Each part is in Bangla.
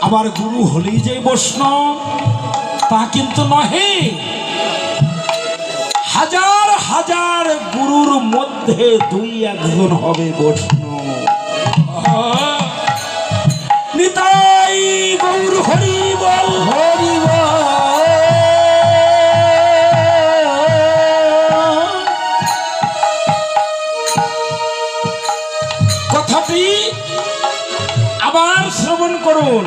আবার গুরু হলেই যে বৈষ্ণব তা কিন্তু নহে। হাজার হাজার গুরুর মধ্যে দুই একজন হবে বৈষ্ণব। নিতাই গৌর হরি বল, হরি বল। কথাটি আবার শ্রবণ করুন।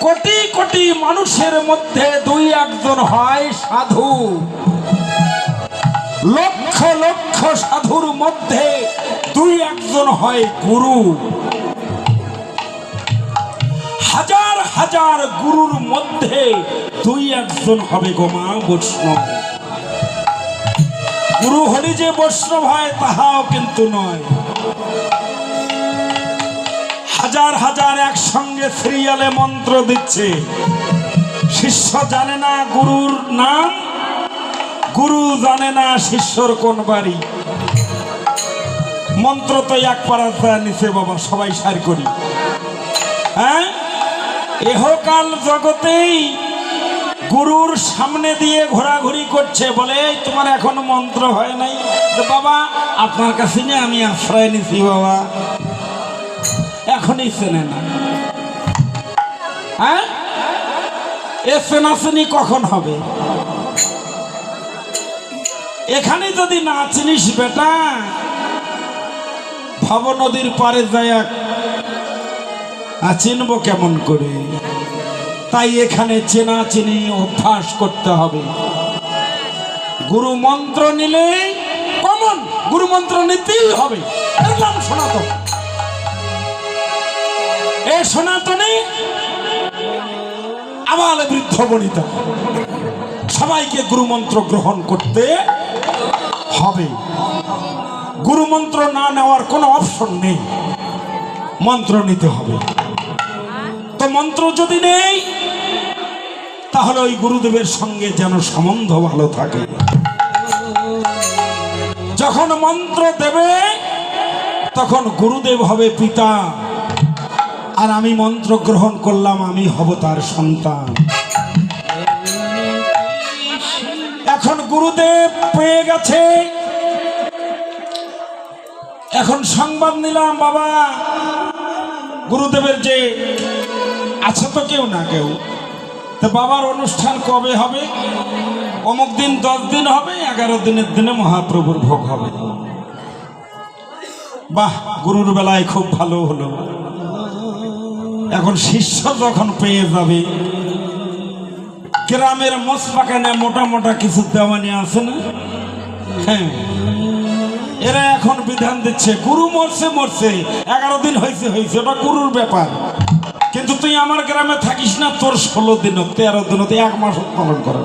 কোটি কোটি মানুষের মধ্যে দুই একজন হয় সাধু, লক্ষ লক্ষ সাধুর মধ্যে দুই একজন হয় গুরু, হাজার হাজার গুরুর মধ্যে দুই একজন হবে গোমা বৈষ্ণব। গুরু হলে যে বৈষ্ণব হয় তাহাও কিন্তু নয়। হাজার হাজার একসঙ্গে সিরিয়ালে মন্ত্র দিচ্ছে, শিষ্য জানে না গুরুর নাম, গুরু জানে না শিষ্যর কোন বাড়ি। মন্ত্র তো এক পাড়া নিচে বাবা, সবাই সার করি। হ্যাঁ, এহকাল জগতেই গুরুর সামনে দিয়ে ঘোরাঘুরি করছে, বলে তোমার এখনো মন্ত্র হয় নাই। বাবা আপনার কাছে নিয়ে আমি আশ্রয় নিছি বাবা, এখনই চেনে না। হ্যাঁ, এ চেনাচেনি কখন হবে? এখানে যদি না চিনিস বেটা, ভব নদীর পারে যায় চিনব কেমন করে? তাই এখানে চেনা চিনি অভ্যাস করতে হবে। গুরু মন্ত্র নিলে কমন, গুরু মন্ত্র নিতেই হবে। এর সনাতন, এ সনাতনে আবাল বৃদ্ধ বনিতা সবাইকে গুরু মন্ত্র গ্রহণ করতে হবে। গুরু মন্ত্র না নেওয়ার কোনো অপশন নেই, মন্ত্র নিতে হবে। তো মন্ত্র যদি নেই তাহলে ওই গুরুদেবের সঙ্গে যেন সম্বন্ধ ভালো থাকে। যখন মন্ত্র দেবে তখন গুরুদেব হবে পিতা, আর আমি মন্ত্র গ্রহণ করলাম, আমি হব তার সন্তান। এখন গুরুদেব পেয়ে গেছে, এখন সংবাদ নিলাম বাবা গুরুদেবের যে আছে তো কেউ না কেউ, তো বাবার অনুষ্ঠান কবে হবে? অমুক দিন 10 দিন হবে, 11 দিনের দিনে মহাপ্রভুর ভোগ হবে। বাহ, গুরুর বেলায় খুব ভালো হলো। এখন শিষ্য যখন পেয়ে যাবে, গ্রামের মোসবাগানে মোটা মোটা কিছু দেওয়ানি আছে না? হ্যাঁ, এরা এখন বিধান দিচ্ছে গুরু মরছে মরছে, 11 দিন হয়েছে হয়েছে, ওটা গুরুর ব্যাপার। কিন্তু তুই আমার গ্রামে থাকিস না, তোর 16 দিন 13 দিন 1 মাস পালন করে।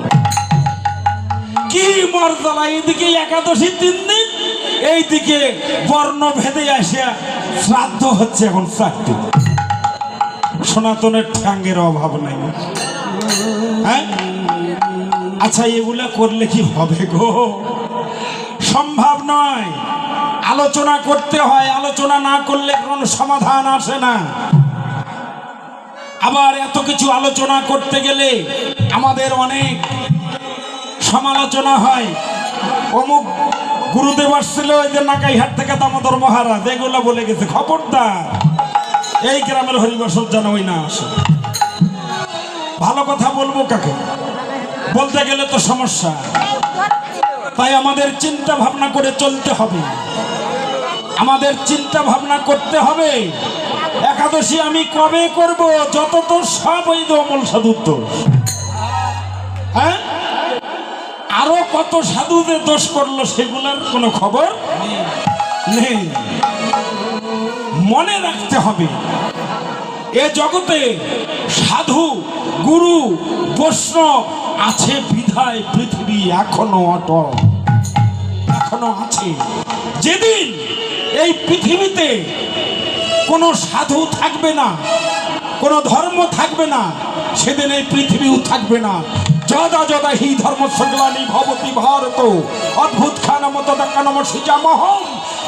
কি মর্যাদা! এইদিকে একাদশী 3 দিন, এইদিকে বর্ণ ভেদে আসিয়া শ্রাদ্ধ হচ্ছে এখন 4 দিন। সনাতনের ঠ্যাঙ্গের অভাব নাই। হ্যাঁ, আচ্ছা এগুলা করলে কি হবে গো? সম্ভব নয়। আলোচনা করতে হয়, আলোচনা না করলে কোনো সমাধান আসে না। আবার এত কিছু আলোচনা করতে গেলে আমাদের অনেক সমালোচনা হয়। অমুক গুরুদেব আসছিল ওই যে নাকাইহাট থেকে দামোদর মহারাজ, এগুলো বলে গেছে। খবরদার, এই গ্রামের হরিবাসর যেন ওই না আসে। ভালো কথা বলবো কাকে? বলতে গেলে তো সমস্যা। তাই আমাদের চিন্তা ভাবনা করে চলতে হবে, আমাদের চিন্তা ভাবনা করতে হবে। একাদশী আমি কবে করব? যত তো সব ওই অমল সাধুর দোষ। হ্যাঁ, আরো কত সাধু যে দোষ করলো সেগুলোর কোনো খবর নেই। মনে রাখতে হবে, এ জগতে সাধু গুরু বৈষ্ণব আছে বিধায় পৃথিবী এখনো অটল, এখনো আছে। যেদিন এই পৃথিবীতে কোনো সাধু থাকবে না, কোনো ধর্ম থাকবে না, সেদিন এই পৃথিবীও থাকবে না। যদা যদা হি ধর্ম সংগ্লানি ভবতি ভারত অদ্ভুত খানমত দাকানমসিজামহম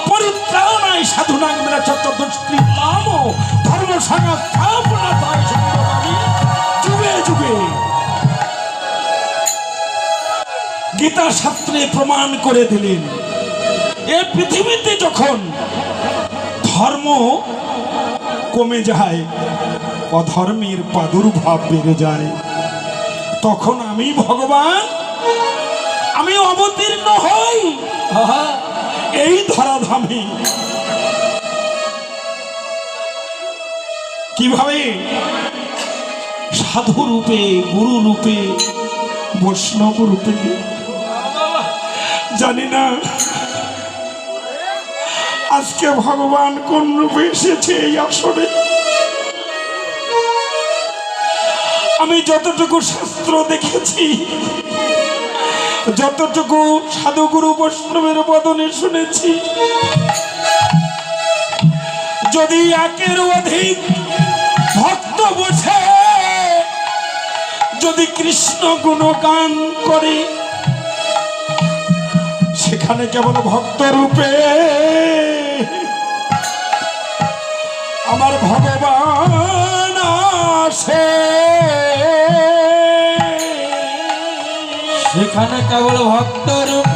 পরিত্রাণায় সাধুনাং বিনা চতুর্দুষ্কৃতাম ধর্ম সংস্থাপন গীতা শাস্ত্রে প্রমাণ করে দিলেন এই পৃথিবীতে যখন ধর্ম কমে যায়, অধর্মের প্রাদুর্ভাব বেড়ে যায়, তখন আমি ভগবান আমি অবতীর্ণ হই এই ধরাধামে। কিভাবে? সাধু রূপে, গুরু রূপে, বৈষ্ণব রূপে। জানি না আজকে ভগবান কোন রূপে এসেছে এই আসরে। আমি যতটুকু শাস্ত্র দেখেছি, যতটুকু সাধুগুরু বৈষ্ণবের বদনে শুনেছি, যদি একের অধিক ভক্ত বসে যদি কৃষ্ণ গুণগান করে, সেখানে কেবল ভক্ত রূপে আমার ভগবান আসে, সেখানে কেবল ভক্ত রূপে